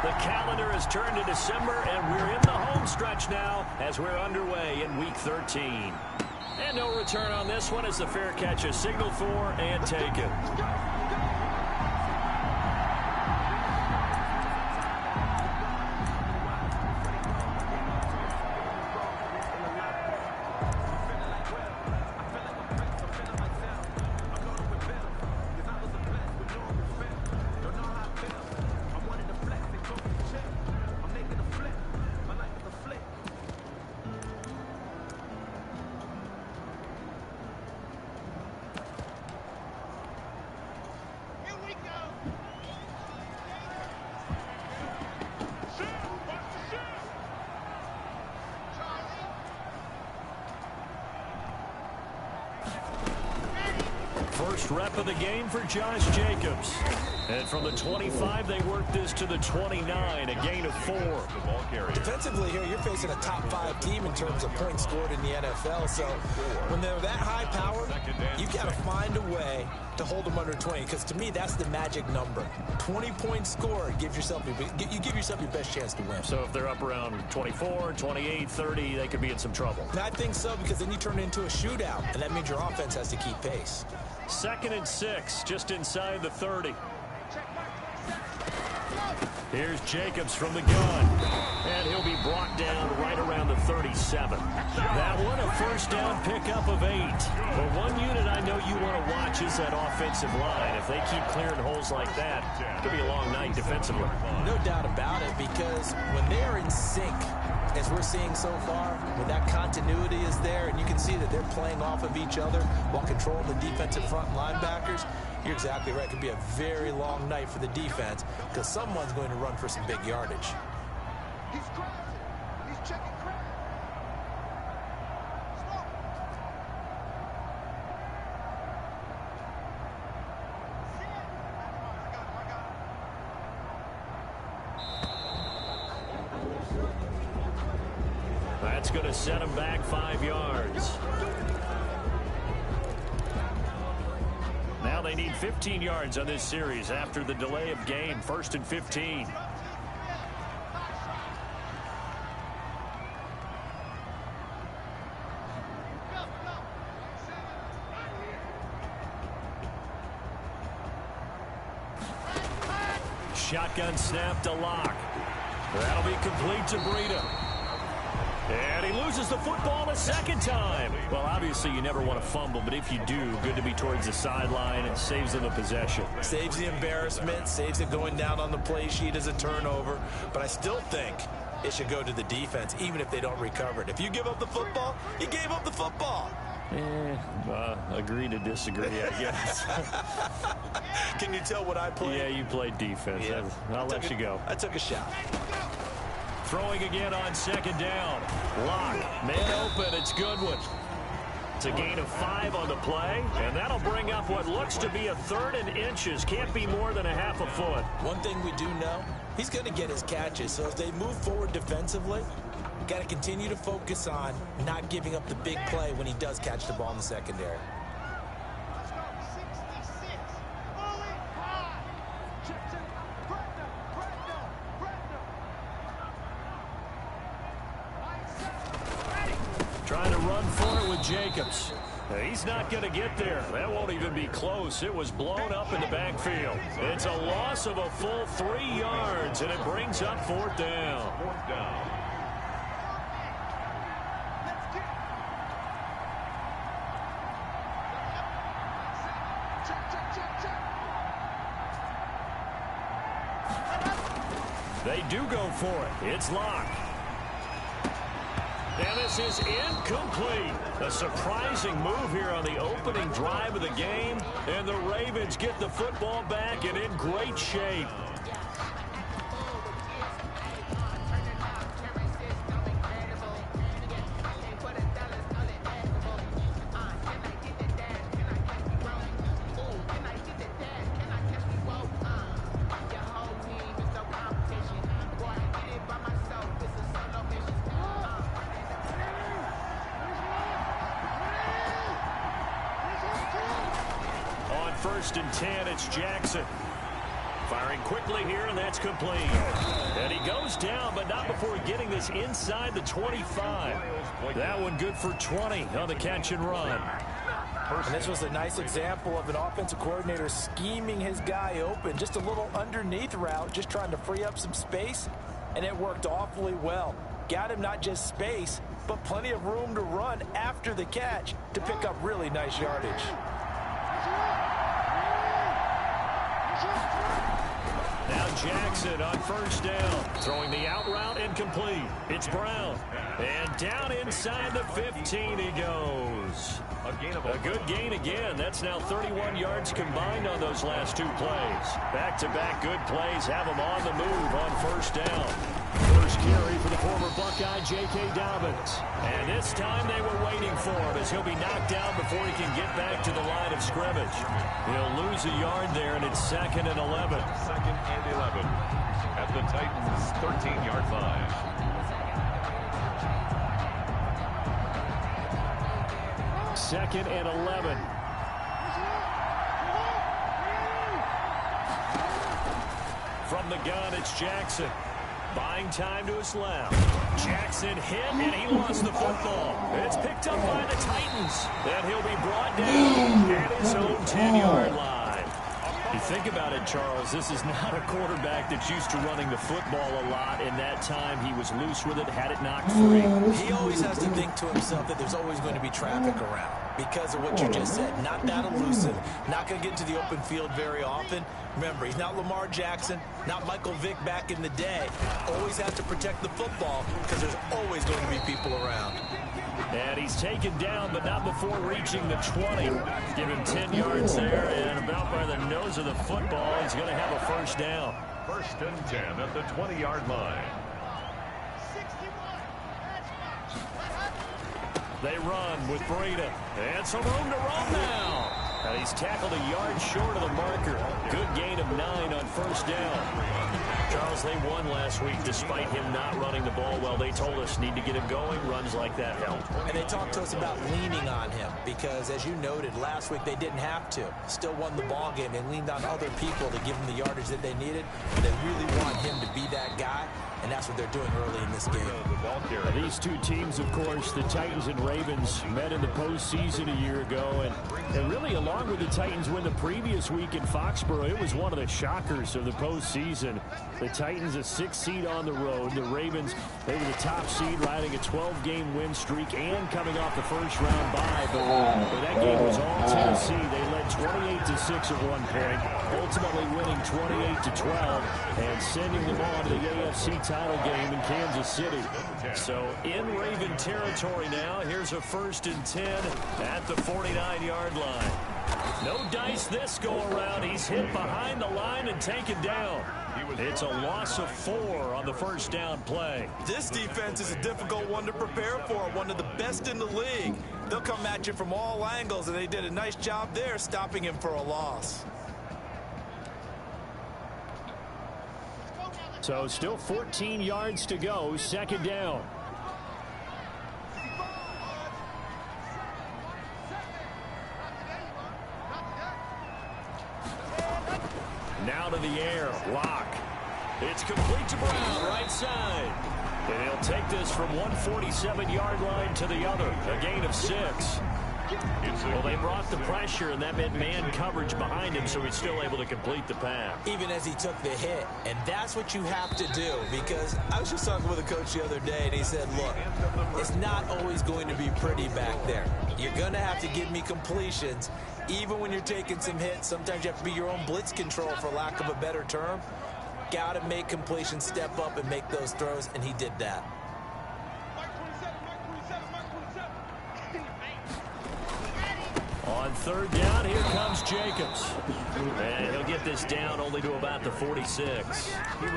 The calendar has turned to December, and we're in the home stretch now as we're underway in Week 13. And no return on this one as the fair catch is signaled for and taken. First rep of the game for Josh Jacobs. And from the 25, they work this to the 29, a gain of 4. Defensively here, you're facing a top 5 team in terms of points scored in the NFL. So when they're that high power, you've got to find a way to hold them under 20. Because to me, that's the magic number. 20 points scored gives yourself you give yourself your best chance to win. So if they're up around 24, 28, 30, they could be in some trouble. And I think so, because then you turn it into a shootout, and that means your offense has to keep pace. 2nd and 6, just inside the 30. Here's Jacobs from the gun. And he'll be brought down right around the 37. That one a first down pickup of 8. But one unit I know you want to watch is that offensive line. If they keep clearing holes like that, it could be a long night defensively. No doubt about it, because when they're in sync, as we're seeing so far, when that continuity is there and you can see that they're playing off of each other while controlling the defensive front linebackers, you're exactly right. It could be a very long night for the defense because someone's going to run for some big yardage. He's crossing. He's checking crowd. That's going to set him back 5 yards. Now they need 15 yards on this series after the delay of game. 1st and 15. Shotgun snap to Locke. That'll be complete to Breida. And he loses the football a second time. Well, obviously you never want to fumble, but if you do, good to be towards the sideline and saves them the possession. Saves the embarrassment, saves it going down on the play sheet as a turnover. But I still think it should go to the defense, even if they don't recover it. If you give up the football, you gave up the football. Agree to disagree, I guess. Can you tell what I played? Yeah, you played defense. Yeah. I'll let you go. I took a shot. Throwing again on 2nd down. Locke, man open, it's Goodwin. It's a gain of 5 on the play, and that'll bring up what looks to be a 3rd and inches. Can't be more than a half a foot. One thing we do know, he's going to get his catches, so as they move forward defensively, got to continue to focus on not giving up the big play when he does catch the ball in the secondary. Trying to run for it with Jacobs. He's not going to get there. That won't even be close. It was blown up in the backfield. It's a loss of a full 3 yards, and it brings up 4th down. They do go for it. It's Locke. And this is incomplete. A surprising move here on the opening drive of the game. And the Ravens get the football back and in great shape. On 1st and 10, it's Jackson. Firing And quickly here, and that's complete. And he goes down, but not before getting this inside the 25. That one good for 20 on the catch and run. And this was a nice example of an offensive coordinator scheming his guy open. Just a little underneath route, just trying to free up some space, and it worked awfully well. Got him not just space, but plenty of room to run after the catch to pick up really nice yardage. Now Jackson on first down, throwing the out route incomplete. It's Brown, and down inside the 15 he goes. A good gain again. That's now 31 yards combined on those last two plays. Back-to-back good plays have him on the move on first down. First carry for the former Buckeye, J.K. Dobbins. And this time they were waiting for him as he'll be knocked down before he can get back to the line of scrimmage. He'll lose a yard there, and it's 2nd and 11. 2nd and 11 at the Titans' 13-yard line. Second and 11. From the gun, it's Jackson. Buying time to his left. Jackson hit, and he lost the football. It's picked up by the Titans. And he'll be brought down at his own 10-yard line. You think about it, Charles, this is not a quarterback that's used to running the football a lot. In that time, he was loose with it, had it knocked free. He always has to think to himself that there's always going to be traffic around because of what you just said. Not that elusive, not going to get into the open field very often. Remember, he's not Lamar Jackson, not Michael Vick back in the day. Always has to protect the football because there's always going to be people around. And he's taken down, but not before reaching the 20. Give him 10 yards there, and about by the nose of the football, he's going to have a first down. 1st and 10 at the 20-yard line. They run with Breida, and some room to run now. And he's tackled a yard short of the marker. Good gain of 9 on first down. Charles, they won last week despite him not running the ball well. They told us need to get him going. Runs like that help. And they talked to us about leaning on him because, as you noted, last week they didn't have to. Still won the ball game. They leaned on other people to give him the yardage that they needed. They really want him to be that guy, and that's what they're doing early in this game. These two teams, of course, the Titans and Ravens, met in the postseason a year ago, and really along with the Titans win the previous week in Foxborough, it was one of the shockers of the postseason. The Titans a 6th seed on the road. The Ravens, they were the top seed, riding a 12-game win streak and coming off the first-round bye. But that game was all Tennessee. They led 28-6 at one point, ultimately winning 28-12 and sending them on to the AFC title game in Kansas City. So in Raven territory now, here's a 1st and 10 at the 49-yard line. No dice this go-around. He's hit behind the line and taken down. It's a loss of 4 on the first down play. This defense is a difficult one to prepare for, one of the best in the league. They'll come at you from all angles, and they did a nice job there stopping him for a loss. So still 14 yards to go, 2nd down. Now to the air, Lock. It's complete to Brown, right side. And he'll take this from 147-yard line to the other, a gain of 6. Well, they brought the pressure, and that meant man coverage behind him, so he's still able to complete the pass. Even as he took the hit, and that's what you have to do, because I was just talking with a coach the other day, and he said, look, it's not always going to be pretty back there. You're going to have to give me completions, even when you're taking some hits. Sometimes you have to be your own blitz control, for lack of a better term. Got to make completions, step up, and make those throws, and he did that. On 3rd down, here comes Jacobs. And he'll get this down only to about the 46.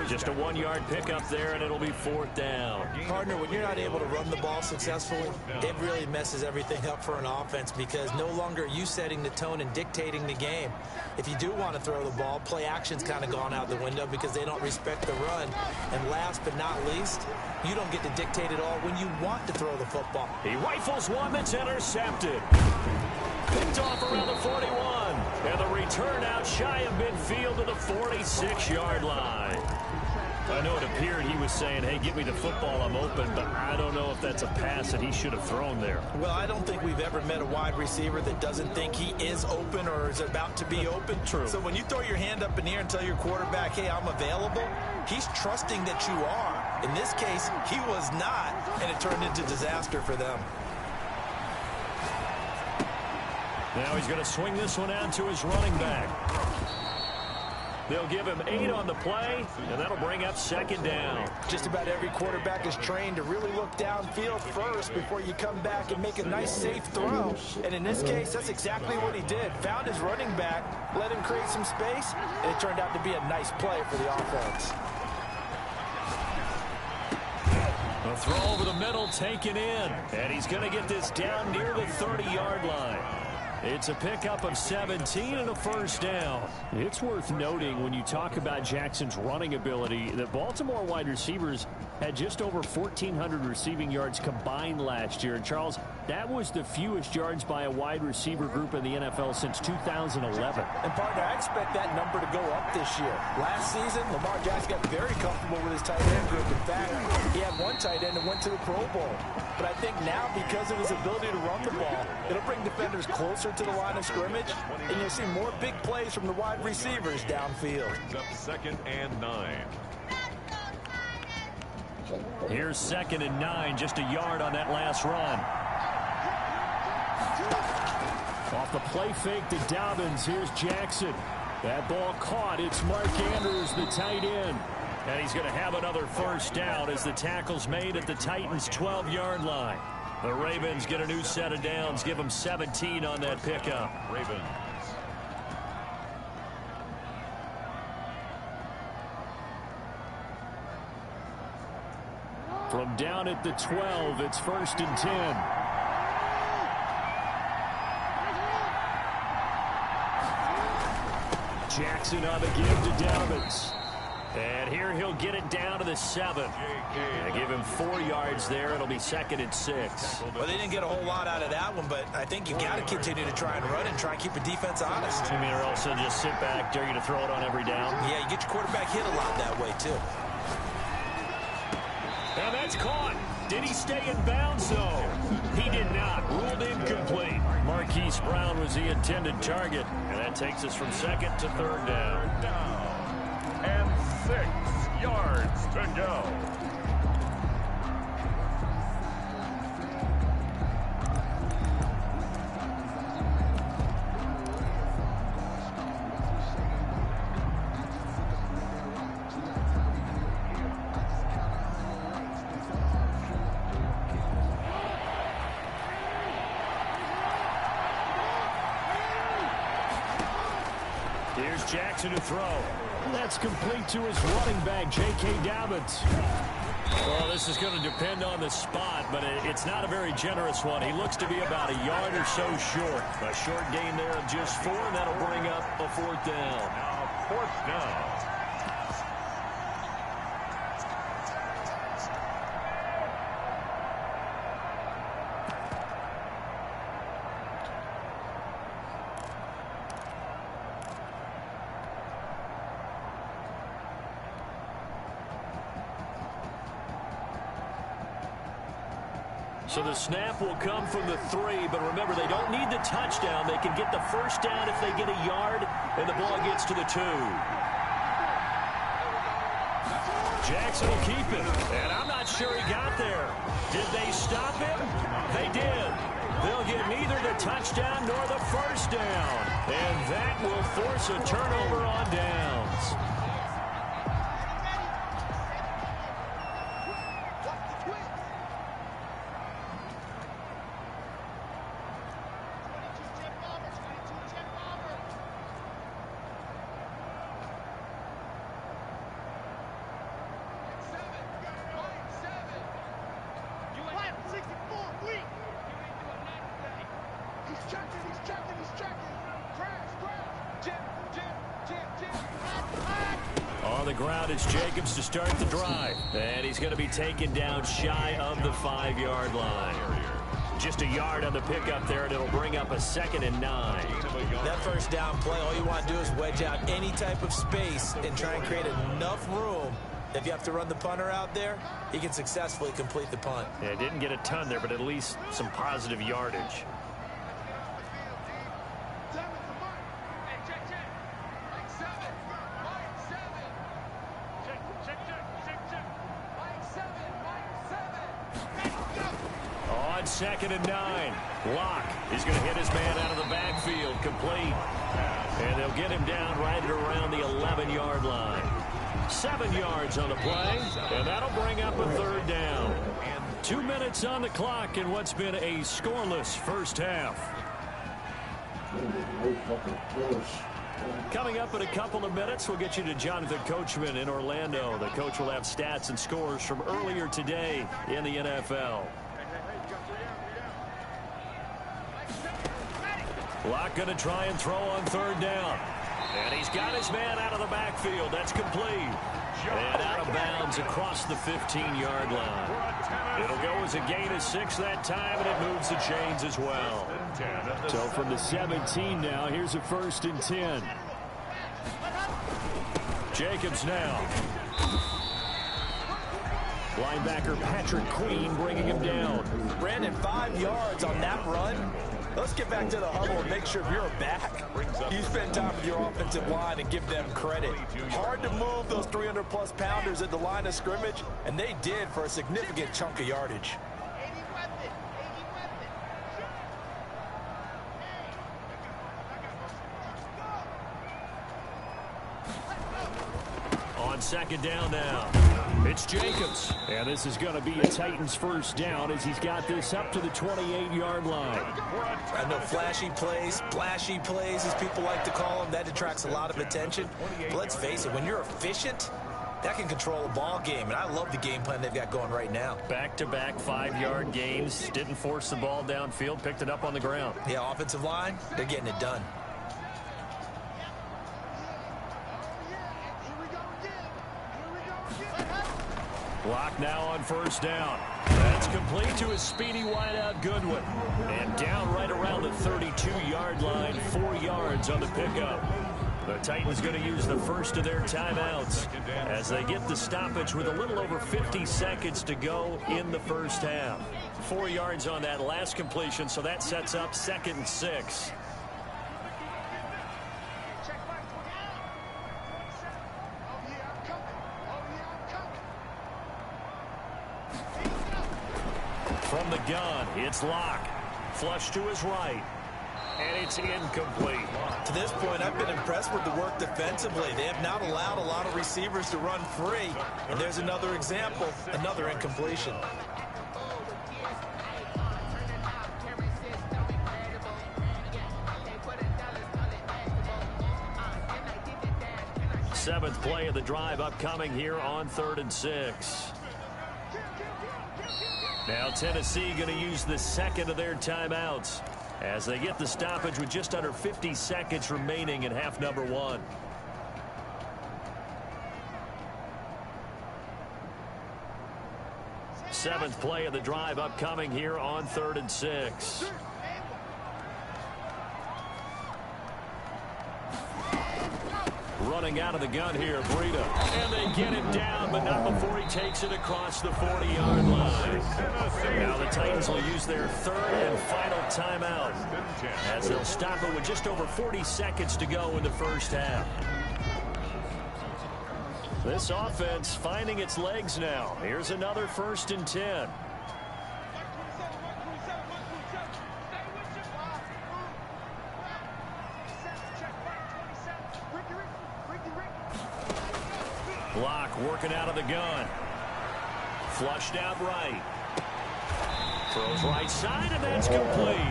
Just a 1-yard pickup there, and it'll be 4th down. Partner, when you're not able to run the ball successfully, it really messes everything up for an offense because no longer are you setting the tone and dictating the game. If you do want to throw the ball, play action's kind of gone out the window because they don't respect the run. And last but not least, you don't get to dictate it all when you want to throw the football. He rifles one that's intercepted. Picked off around the 41. And the return out shy of midfield to the 46-yard line. I know it appeared he was saying, hey, give me the football, I'm open, but I don't know if that's a pass that he should have thrown there. Well, I don't think we've ever met a wide receiver that doesn't think he is open or is about to be open. True. So when you throw your hand up in the air and tell your quarterback, hey, I'm available, he's trusting that you are. In this case, he was not, and it turned into disaster for them. Now he's going to swing this one out to his running back. They'll give him 8 on the play, and that'll bring up second down. Just about every quarterback is trained to really look downfield first before you come back and make a nice, safe throw. And in this case, that's exactly what he did. Found his running back, let him create some space, and it turned out to be a nice play for the offense. A throw over the middle taken in, and he's going to get this down near the 30-yard line. It's a pickup of 17 and a first down. It's worth noting when you talk about Jackson's running ability that Baltimore wide receivers had just over 1,400 receiving yards combined last year. And, Charles, that was the fewest yards by a wide receiver group in the NFL since 2011. And, partner, I expect that number to go up this year. Last season, Lamar Jackson got very comfortable with his tight end group. In fact, he had one tight end that went to the Pro Bowl. But I think now, because of his ability to run the ball, it'll bring defenders closer to the line of scrimmage, and you'll see more big plays from the wide receivers downfield. Up 2nd and 9. Here's 2nd and 9, just a yard on that last run. Off the play fake to Dobbins, here's Jackson. That ball caught. It's Mark Andrews, the tight end. And he's going to have another first down as the tackle's made at the Titans' 12-yard line. The Ravens get a new set of downs, give them 17 on that pickup. Ravens. From down at the 12, it's 1st and 10. Jackson on the give to Dobbins. And here he'll get it down to the 7. They give him 4 yards there. It'll be 2nd and 6. Well, they didn't get a whole lot out of that one, but I think you got to continue to try and run and try and keep your defense honest. You mean, or also just sit back, dare you to throw it on every down? Yeah, you get your quarterback hit a lot that way, too. And that's caught. Did he stay in bounds, though? He did not. Ruled incomplete. Marquise Brown was the intended target. And that takes us from 2nd to 3rd down. And 6 yards to go. Here's Jackson to throw. That's complete to his running back, J.K. Dobbins. Well, this is going to depend on the spot, but it's not a very generous one. He looks to be about a yard or so short. A short gain there of just 4, and that'll bring up a 4th down. Now 4th down. So the snap will come from the 3, but remember, they don't need the touchdown. They can get the first down if they get a yard, and the ball gets to the 2. Jackson will keep it, and I'm not sure he got there. Did they stop him? They did. They'll get neither the touchdown nor the first down, and that will force a turnover on downs. On the ground, it's Jacobs to start the drive. And he's going to be taken down shy of the 5-yard line. Just a yard on the pickup there, and it'll bring up a 2nd and 9. That first down play, all you want to do is wedge out any type of space and try and create enough room. If you have to run the punter out there, he can successfully complete the punt. Yeah, didn't get a ton there, but at least some positive yardage. On 2nd and 9, Locke is going to hit his man out of the backfield, complete. And they'll get him down right at around the 11-yard line. 7 yards on the play, and that'll bring up a 3rd down. 2 minutes on the clock in what's been a scoreless first half. Coming up in a couple of minutes, we'll get you to Jonathan Coachman in Orlando. The coach will have stats and scores from earlier today in the NFL. Locke going to try and throw on 3rd down. And he's got his man out of the backfield. That's complete. And out of bounds across the 15-yard line. It'll go as a gain of 6 that time, and it moves the chains as well. So from the 17 now, here's a 1st and 10. Jacobs now. Linebacker Patrick Queen bringing him down. Brandon, 5 yards on that run. Let's get back to the huddle and make sure if you're back, you spend time with your offensive line and give them credit. Hard to move those 300-plus pounders at the line of scrimmage, and they did for a significant chunk of yardage. On 2nd down now, it's Jacobs. And this is going to be a Titans 1st down as he's got this up to the 28-yard line. I know flashy plays, splashy plays, as people like to call them, that attracts a lot of attention. But let's face it, when you're efficient, that can control a ball game. And I love the game plan they've got going right now. Back-to-back 5-yard gains. Didn't force the ball downfield. Picked it up on the ground. Yeah, offensive line, they're getting it done. Locke now on 1st down. That's complete to his speedy wideout Goodwin. And down right around the 32-yard line, 4 yards on the pickup. The Titans going to use the first of their timeouts as they get the stoppage with a little over 50 seconds to go in the first half. 4 yards on that last completion, so that sets up 2nd and 6. From the gun, it's Locke. Flush to his right. And it's incomplete. To this point, I've been impressed with the work defensively. They have not allowed a lot of receivers to run free. And there's another example, another incompletion. Seventh play of the drive upcoming here on 3rd and 6. Now Tennessee going to use the 2nd of their timeouts as they get the stoppage with just under 50 seconds remaining in half number 1. Seventh play of the drive upcoming here on 3rd and 6. Running out of the gun here, Breida. And they get him down, but not before he takes it across the 40-yard line. Now the Titans will use their 3rd and final timeout as they'll stop it with just over 40 seconds to go in the first half. This offense finding its legs now. Here's another 1st and 10. Locke working out of the gun. Flushed out right. Throws right side, and that's complete.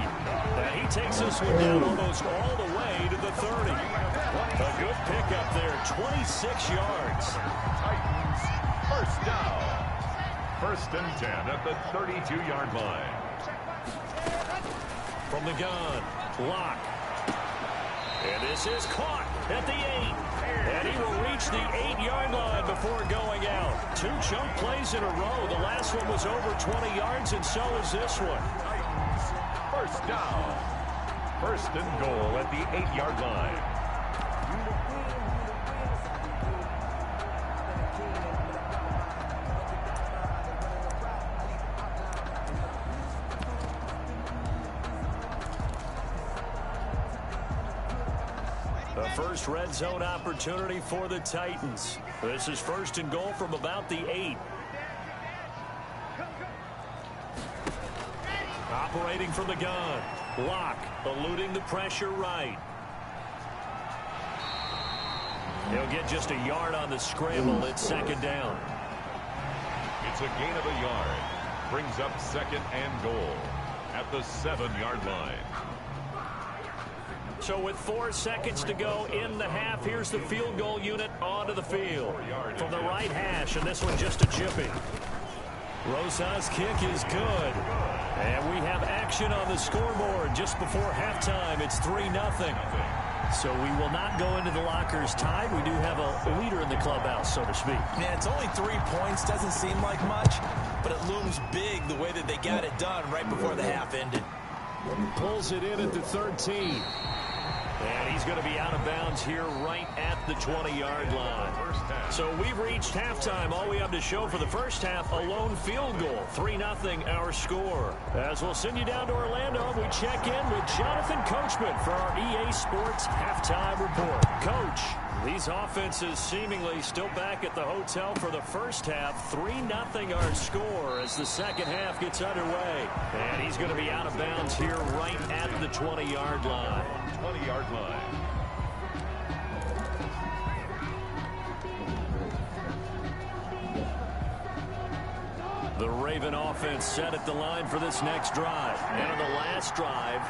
And he takes this one down almost all the way to the 30. A good pickup there, 26 yards. Titans, 1st down. 1st and 10 at the 32-yard line. From the gun, Locke. And this is caught at the 8. And he will reach the 8-yard line before going out. 2 chunk plays in a row. The last one was over 20 yards, and so is this one. first down. First and goal at the 8-yard line. The first red zone opportunity for the Titans. This is first and goal from about the 8. Operating from the gun. Block, eluding the pressure right. He'll get just a yard on the scramble. It's second down. It's a gain of a yard. Brings up second and goal at the 7-yard line. So with 4 seconds to go in the half, here's the field goal unit onto the field. From the right hash, and this one just a chipping. Rosa's kick is good. And we have action on the scoreboard just before halftime. It's 3-0. So we will not go into the lockers tied. We do have a leader in the clubhouse, so to speak. Yeah, it's only 3 points. Doesn't seem like much, but it looms big the way that they got it done right before the half ended. Pulls it in at the 13. And he's going to be out of bounds here right at the 20-yard line. So we've reached halftime. All we have to show for the first half, a lone field goal. 3-0 our score. As we'll send you down to Orlando, we check in with Jonathan Coachman for our EA Sports Halftime Report. Coach, these offenses seemingly still back at the hotel for the first half. 3-0 our score as the second half gets underway. And he's going to be out of bounds here right at the 20-yard line. 20-yard line. The Raven offense set at the line for this next drive. And on the last drive,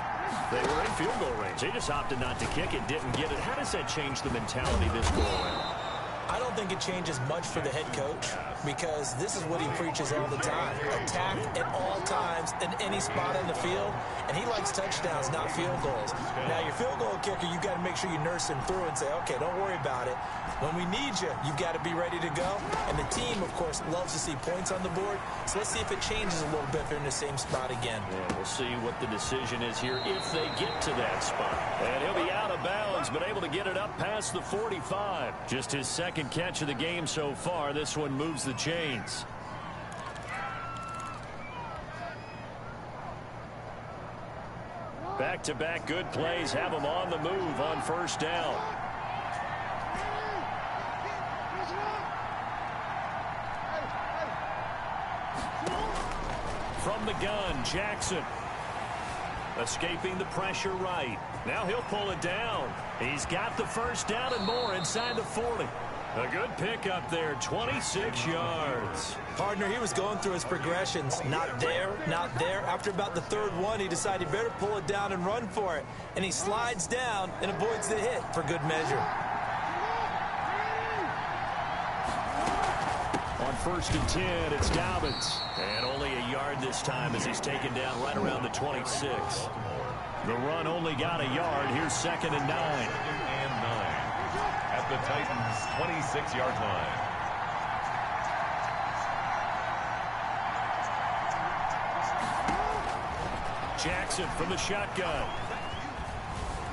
they were in field goal range. They just opted not to kick it, didn't get it. How does that change the mentality this go around? I don't think it changes much for the head coach because this is what he preaches all the time. Attack at all times in any spot on the field, and he likes touchdowns, not field goals. Now, your field goal kicker, you've got to make sure you nurse him through and say, okay, don't worry about it. When we need you, you've got to be ready to go. And the team, of course, loves to see points on the board. So let's see if it changes a little bit if they're in the same spot again. Yeah, we'll see what the decision is here if they get to that spot. And he'll be out of bounds, but able to get it up past the 45. Just his second catch of the game so far. This one moves the chains. Back-to-back good plays have them on the move on first down. From the gun, Jackson. Escaping the pressure right. Now he'll pull it down. He's got the first down and more inside the 40. A good pickup there, 26 yards. Partner, he was going through his progressions. Not there, not there. After about the third one, he decided he better pull it down and run for it. And he slides down and avoids the hit for good measure. On first and 10, it's Dobbins. And only a yard this time as he's taken down right around the 26. The run only got a yard. Here's second and 9. And 9 at the Titans' 26-yard line. Jackson from the shotgun.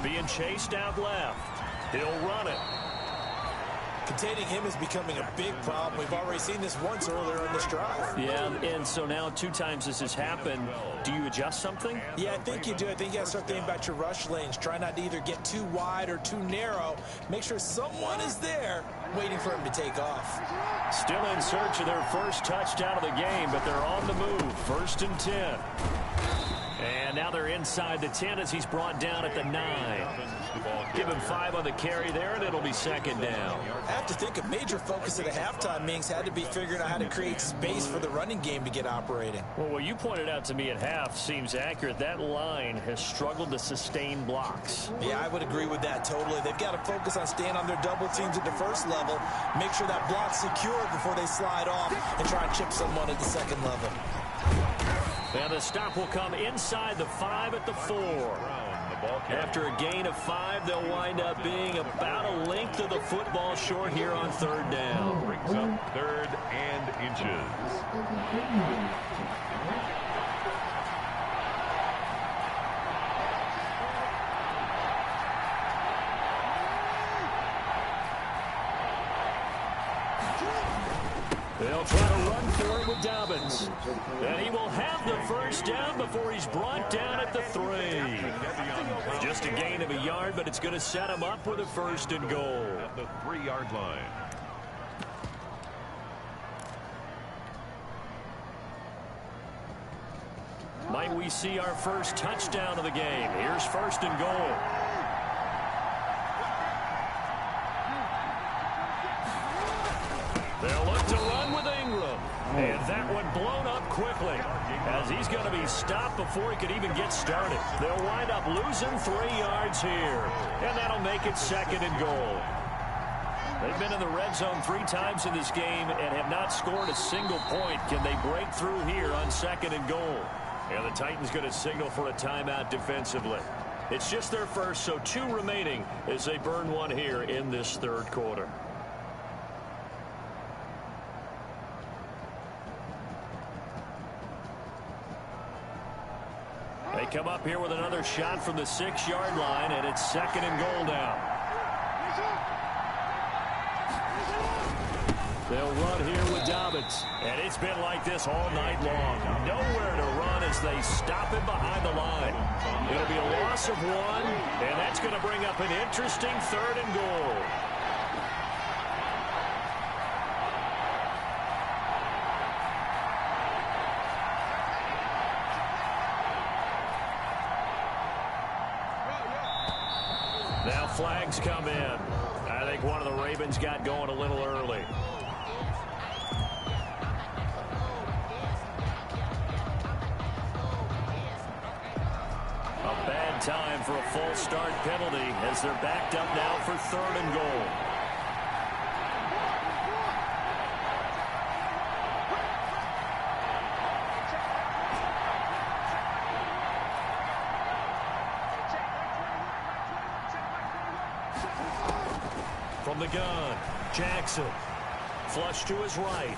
Being chased out left. He'll run it. Containing him is becoming a big problem. We've already seen this once earlier in this drive. Yeah, and so now 2 times this has happened. Do you adjust something? Yeah, I think you do. I think you got to start thinking about your rush lanes. Try not to either get too wide or too narrow. Make sure someone is there waiting for him to take off. Still in search of their first touchdown of the game, but they're on the move. First and 10. And now they're inside the 10 as he's brought down at the 9. Give him 5 on the carry there, and it'll be second down. I have to think a major focus of the halftime meetings had to be figuring out how to create space for the running game to get operating. Well, what you pointed out to me at half seems accurate. That line has struggled to sustain blocks. Yeah, I would agree with that totally. They've got to focus on staying on their double teams at the first level, make sure that block's secure before they slide off and try and chip someone at the second level. And the stop will come inside the 5 at the 4. After a gain of 5, they'll wind up being about a length of the football short here on third down. Brings up third and inches. They'll try to run for it with Dobbins. And he will have the first down before he's brought down at the 3. Just a gain of a yard, but it's going to set him up with a 1st and goal. At the 3-yard line. Might we see our first touchdown of the game? Here's 1st and goal. They'll look to run with Ingram. And that one blown up quickly as he's going to be stopped before he could even get started. They'll wind up losing 3 yards here. And that'll make it 2nd and goal. They've been in the red zone 3 times in this game and have not scored a single point. Can they break through here on 2nd and goal? And the Titans going to signal for a timeout defensively. It's just their first, so 2 remaining as they burn one here in this 3rd quarter. They come up here with another shot from the 6-yard line, and it's 2nd and goal now. They'll run here with Dobbins. And it's been like this all night long. Nowhere to run as they stop him behind the line. It'll be a loss of 1, and that's going to bring up an interesting 3rd and goal. Now flags come in. I think one of the Ravens got going a little early. A bad time for a false start penalty as they're backed up now for 3rd and goal. From the gun, Jackson. Flush to his right.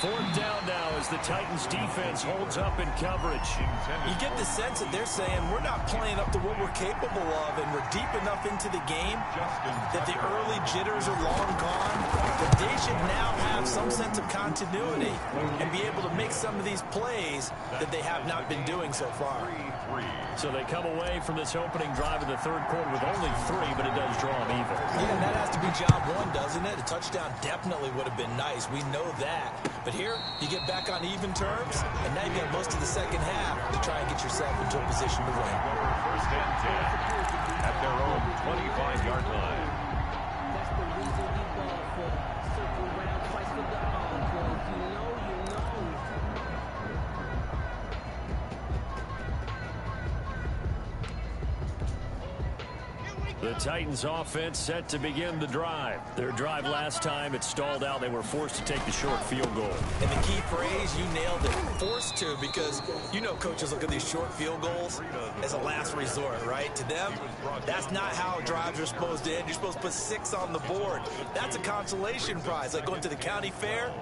4th down now as the Titans defense holds up in coverage. You get the sense that they're saying we're not playing up to what we're capable of, and we're deep enough into the game that the early jitters are long gone, but they should now have some sense of continuity and be able to make some of these plays that they have not been doing so far. So they come away from this opening drive in the 3rd quarter with only 3, but it does draw them even. Yeah, and that has to be job 1, doesn't it? A touchdown definitely would have been nice. We know that. But here, you get back on even terms, and now you got most of the 2nd half to try and get yourself into a position to win. 1st and 10 at their own 25-yard line. That's the reason we ball for. Circle round twice for the encore. You know. The Titans offense set to begin the drive. Their drive last time, it stalled out. They were forced to take the short field goal. And the key phrase, you nailed it, forced to, because you know coaches look at these short field goals as a last resort, right? To them, that's not how drives are supposed to end. You're supposed to put 6 on the board. That's a consolation prize, like going to the county fair.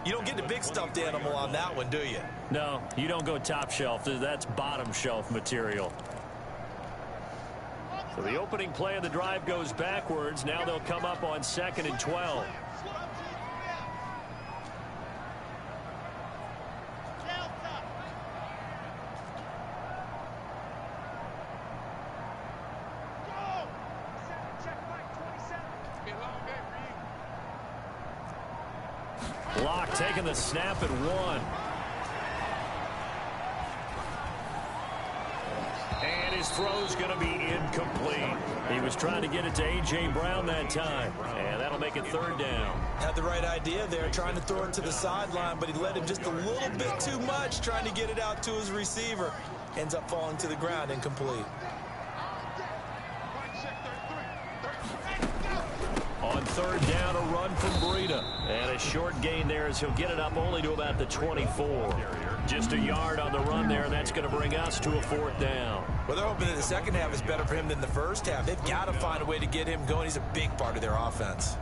You don't get the big stuffed animal on that one, do you? No, you don't go top shelf. That's bottom shelf material. So the opening play of the drive goes backwards. Now they'll come up on 2nd and 12. Block taking the snap at 1. And his throw's going to be incomplete. He was trying to get it to A.J. Brown that time. And that'll make it 3rd down. Had the right idea there, trying to throw it to the sideline, but he let him just a little bit too much, trying to get it out to his receiver. Ends up falling to the ground, incomplete. On 3rd down, a run from Breida. And a short gain there as he'll get it up only to about the 24. Just a yard on the run there, and that's going to bring us to a 4th down. Well, they're hoping that the 2nd half is better for him than the 1st half. They've got to find a way to get him going. He's a big part of their offense.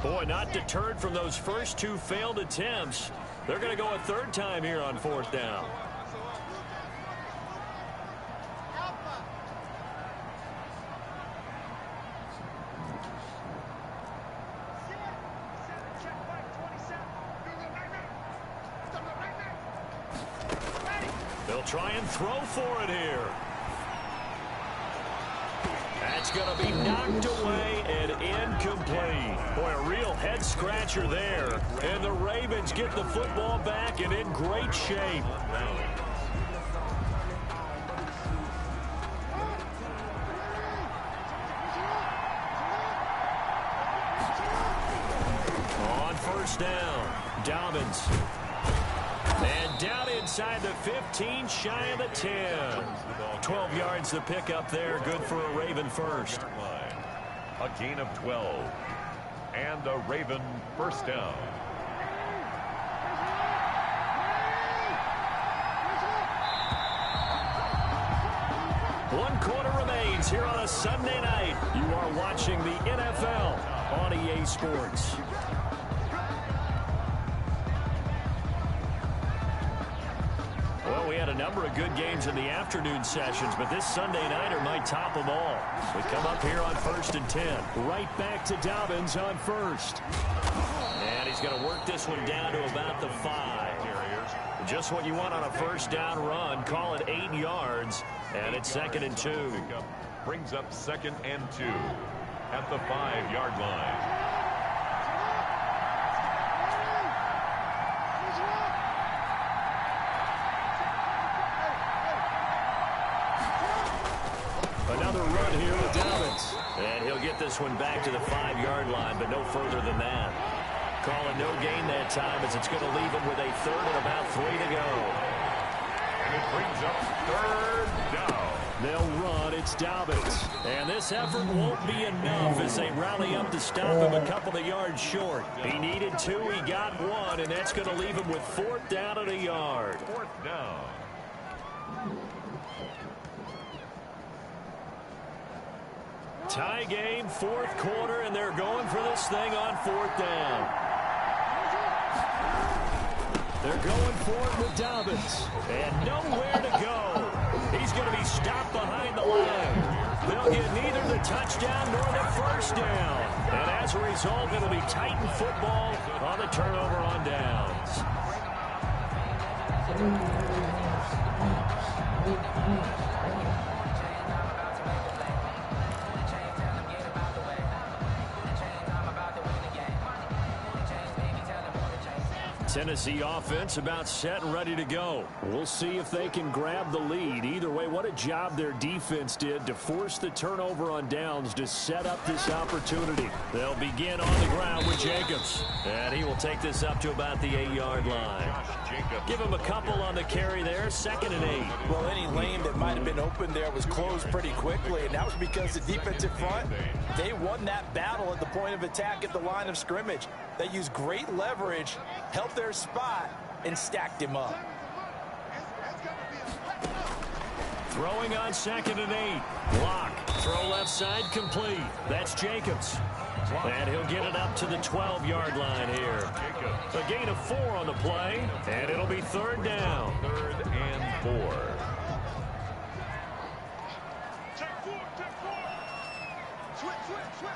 Boy, not deterred from those first 2 failed attempts. They're going to go a 3rd time here on 4th down. He'll try and throw for it here. That's going to be knocked away and incomplete. Boy, a real head-scratcher there. And the Ravens get the football back and in great shape. On first down, Dobbins. And down inside the 15, shy of the 10. 12 yards the pickup there, good for a Raven first. A gain of 12. And a Raven first down. One quarter remains here on a Sunday night. You are watching the NFL on EA Sports. Well, we had a number of good games in the afternoon sessions, but this Sunday nighter might top them all. We come up here on 1st and 10. Right back to Dobbins on first. And he's going to work this one down to about the 5. Just what you want on a first down run. Call it 8 yards, and it's 2nd and 2. Brings up 2nd and 2 at the 5-yard line. Another run here with Dobbins. And he'll get this one back to the 5-yard line, but no further than that. Call it no gain that time as it's going to leave him with a 3rd and about 3 to go. And it brings up 3rd down. They'll run. It's Dobbins. And this effort won't be enough as they rally up to stop him a couple of yards short. He needed 2. He got 1, and that's going to leave him with 4th down and a yard. 4th down. Tie game, 4th quarter, and they're going for this thing on 4th down. They're going for it with Dobbins. And nowhere to go. He's going to be stopped behind the line. They'll get neither the touchdown nor the first down. And as a result, it'll be Titan football on the turnover on downs. Tennessee offense about set and ready to go. We'll see if they can grab the lead. Either way, what a job their defense did to force the turnover on downs to set up this opportunity. They'll begin on the ground with Jacobs. And he will take this up to about the 8-yard line. Give him a couple on the carry there. 2nd and 8. Well, any lane that might have been open there was closed pretty quickly, and that was because the defensive front, they won that battle at the point of attack at the line of scrimmage. They used great leverage, helped their spot, and stacked him up. Throwing on 2nd and 8. Lock. Throw left side complete. That's Jacobs. And he'll get it up to the 12-yard line here. A gain of 4 on the play, and it'll be 3rd down. 3rd and 4. Check 4, check 4. Switch, switch, switch.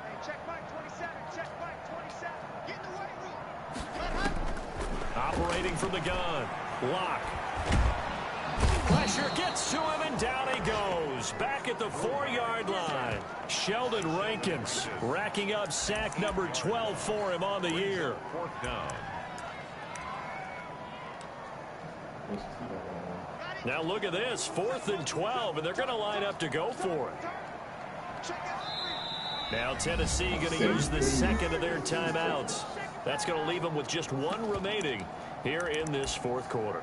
Hey, check Mike 27, check Mike 27. Get in the weight room. Operating from the gun. Lock. Pressure gets to him, and down he goes. Back at the 4-yard line. Sheldon Rankins racking up sack number 12 for him on the year. 4th down. Now look at this. 4th and 12, and they're going to line up to go for it. Now Tennessee going to use the 2nd of their timeouts. That's going to leave them with just 1 remaining here in this 4th quarter.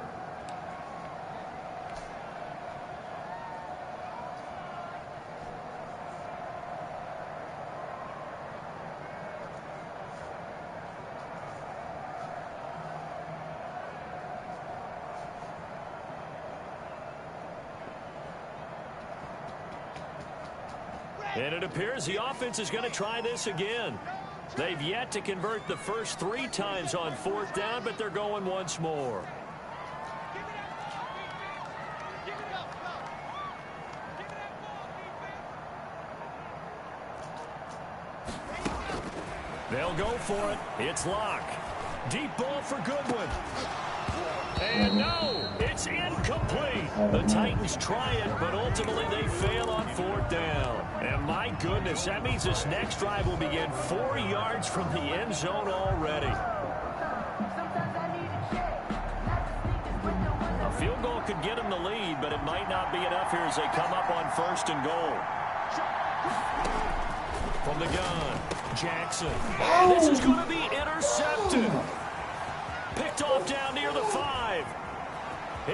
And it appears the offense is going to try this again. They've yet to convert the first 3 times on 4th down, but they're going once more. They'll go for it. It's Locke. Deep ball for Goodwin. And no, it's incomplete. The Titans try it, but ultimately they fail on 4th down. And my goodness, that means this next drive will begin 4 yards from the end zone already. A field goal could get them the lead, but it might not be enough here as they come up on 1st and goal. From the gun, Jackson. And this is going to be intercepted. Picked off down near the 5.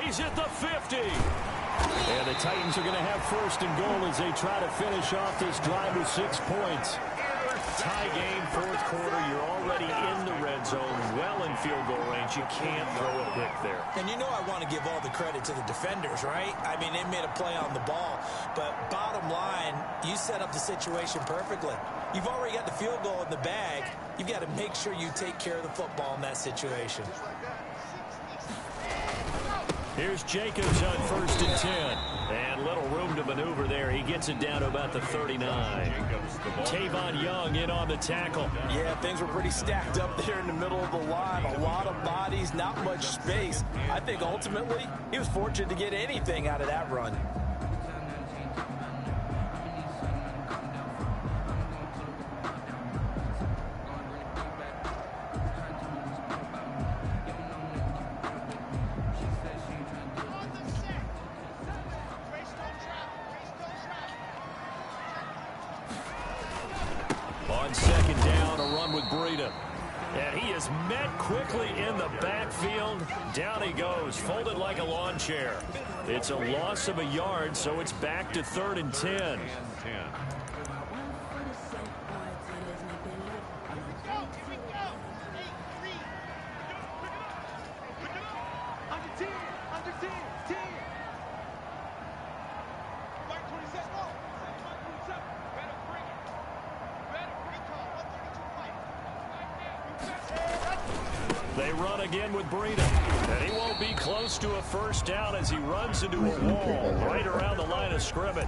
He's at the 50. And the Titans are going to have 1st and goal as they try to finish off this drive with 6 points. Tie game, 4th quarter. You're already in the red zone, well in field goal range. You can't throw a pick there. And you know I want to give all the credit to the defenders, right? I mean, they made a play on the ball. But bottom line, you set up the situation perfectly. You've already got the field goal in the bag. You've got to make sure you take care of the football in that situation. Here's Jacobs on 1st and 10. And little room to maneuver there. He gets it down to about the 39. Tavon Young in on the tackle. Yeah, things were pretty stacked up there in the middle of the line. A lot of bodies, not much space. I think ultimately he was fortunate to get anything out of that run. On 2nd down, a run with Breida. And he is met quickly in the backfield. Down he goes, folded like a lawn chair. It's a loss of a yard, so it's back to 3rd and 10. They run again with Breida. And he won't be close to a 1st down as he runs into a wall right around the line of scrimmage.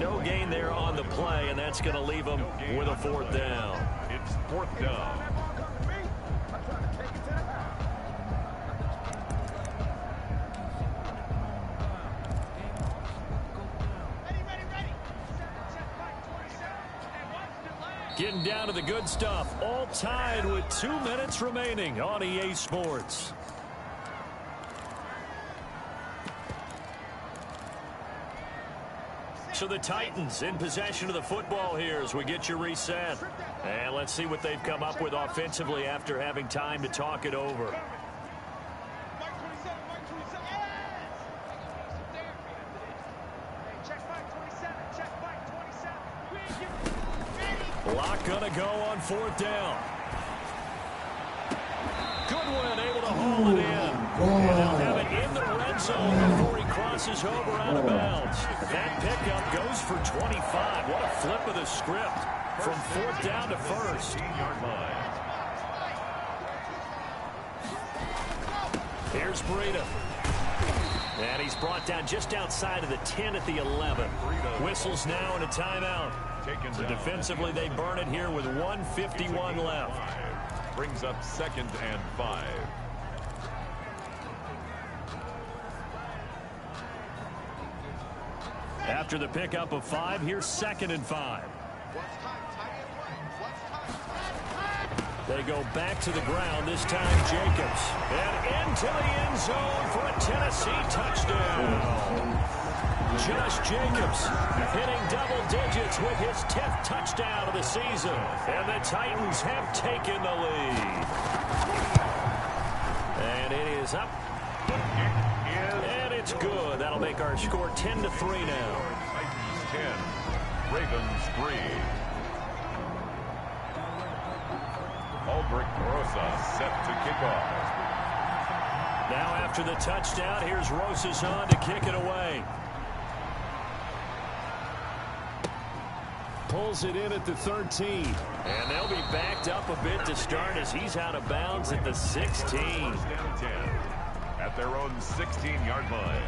No gain there on the play, and that's going to leave him with a 4th down. It's 4th down. Getting down to the good stuff. All tied with 2 minutes remaining on EA Sports. So the Titans in possession of the football here as we get you reset. And let's see what they've come up with offensively after having time to talk it over. Locke gonna go on 4th down. Goodwin able to haul it in. And they'll have it in the red zone before he crosses over out of bounds. That pickup goes for 25. What a flip of the script from 4th down to 1st. Here's Breida. And he's brought down just outside of the 10 at the 11. Whistles now and a timeout. So defensively, they burn it here with 1:51 left. Brings up 2nd and 5. After the pickup of 5, here's 2nd and 5. They go back to the ground, this time Jacobs. And into the end zone for a Tennessee touchdown. Josh Jacobs hitting double digits with his 10th touchdown of the season. And the Titans have taken the lead. And it is up. And it's good. That'll make our score 10-3 now. Titans 10, Ravens 3. Albrecht Rosa set to kick off. Now after the touchdown, here's Rosas on to kick it away. Pulls it in at the 13. And they'll be backed up a bit to start as he's out of bounds at the 16. 1st and 10 at their own 16-yard line.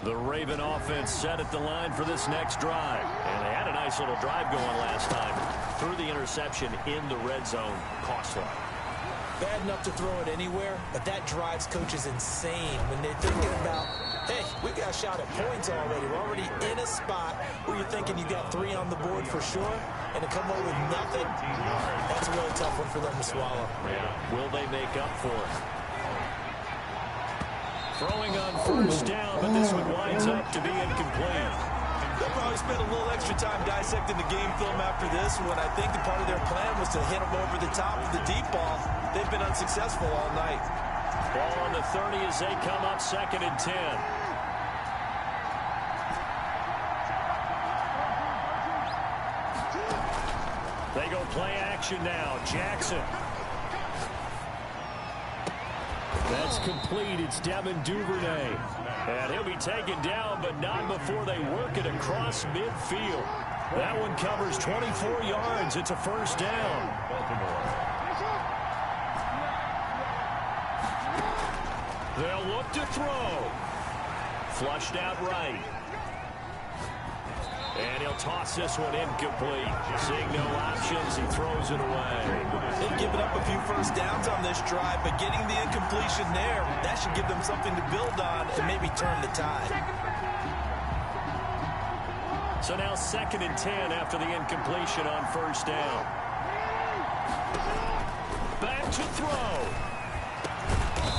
The Raven offense set at the line for this next drive. And they had a nice little drive going last time. Threw the interception in the red zone. Costly. Bad enough to throw it anywhere, but that drives coaches insane when they're thinking about, hey, we got a shot at points already. We're already in a spot where you're thinking you got 3 on the board for sure, and to come away with nothing, that's a really tough one for them to swallow. Yeah. Will they make up for it? Throwing on first down, but this one winds up to be incomplete. They'll probably spend a little extra time dissecting the game film after this when I think the part of their plan was to hit them over the top of the deep ball. They've been unsuccessful all night. Ball on the 30 as they come up 2nd and 10. They go play action now. Jackson. That's complete. It's Devin Duvernay. And he'll be taken down, but not before they work it across midfield. That one covers 24 yards. It's a first down. They'll look to throw. Flushed out right. And he'll toss this one incomplete. Seeing no options, he throws it away. They've given up a few first downs on this drive, but getting the incompletion there, that should give them something to build on and maybe turn the tide. So now 2nd and 10 after the incompletion on first down. Back to throw.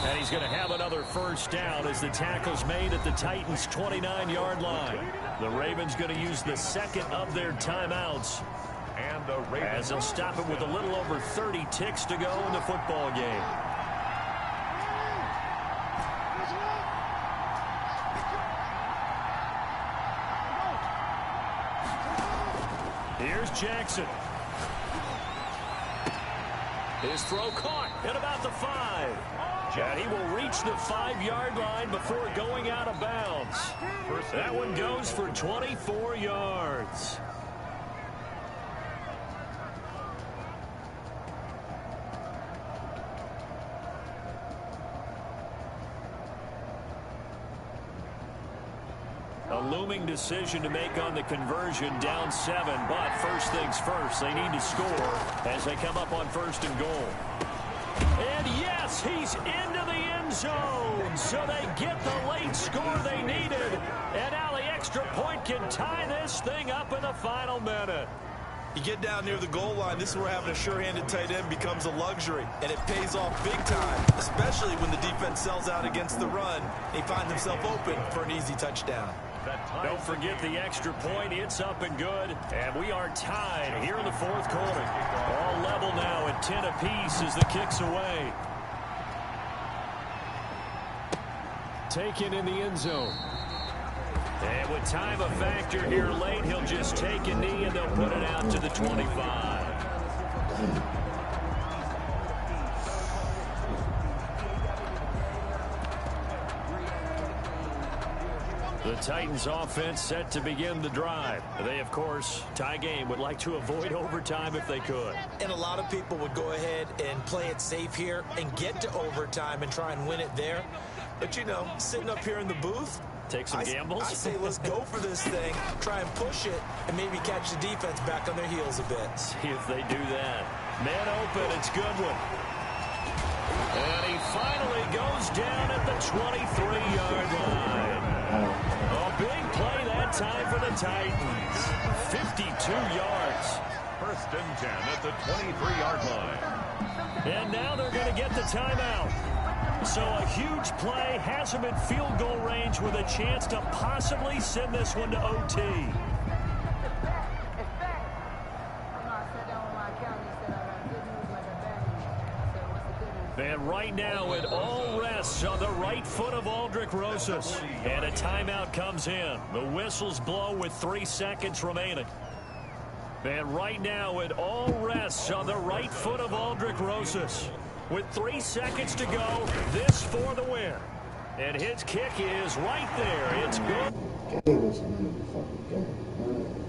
And he's going to have another first down as the tackle's made at the Titans' 29-yard line. The Ravens going to use the second of their timeouts. And the Ravens, as they'll stop it with a little over 30 ticks to go in the football game. Here's Jackson. His throw caught at about the 5. And he will reach the 5-yard line before going out of bounds. That one goes for 24 yards. A looming decision to make on the conversion, down 7, but first things first, they need to score as they come up on 1st and goal. And yes, he's into the end zone, so they get the late score they needed, and now the extra point can tie this thing up in the final minute. You get down near the goal line, this is where having a sure-handed tight end becomes a luxury, and it pays off big time, especially when the defense sells out against the run. He finds himself open for an easy touchdown. Don't forget the extra point. It's up and good. And we are tied here in the 4th quarter. All level now at 10 apiece as the kick's away. Taken in the end zone. And with time a factor here late, he'll just take a knee and they'll put it out to the 25. The Titans offense set to begin the drive. They, of course, tie game, would like to avoid overtime if they could. And a lot of people would go ahead and play it safe here and get to overtime and try and win it there. But, you know, sitting up here in the booth, take some gambles. I say let's go for this thing, try and push it, and maybe catch the defense back on their heels a bit. See if they do that. Man open, it's Goodwin. And he finally goes down at the 23-yard line. A big play that time for the Titans. 52 yards. 1st and 10 at the 23-yard line. And now they're going to get the timeout. So a huge play has them in field goal range with a chance to possibly send this one to OT. And right now it all rests on the right foot of Aldrick Rosas. And a timeout comes in. The whistles blow with 3 seconds remaining. And right now it all rests on the right foot of Aldrick Rosas. With 3 seconds to go, this for the win. And his kick is right there. It's good. Game is another fucking game.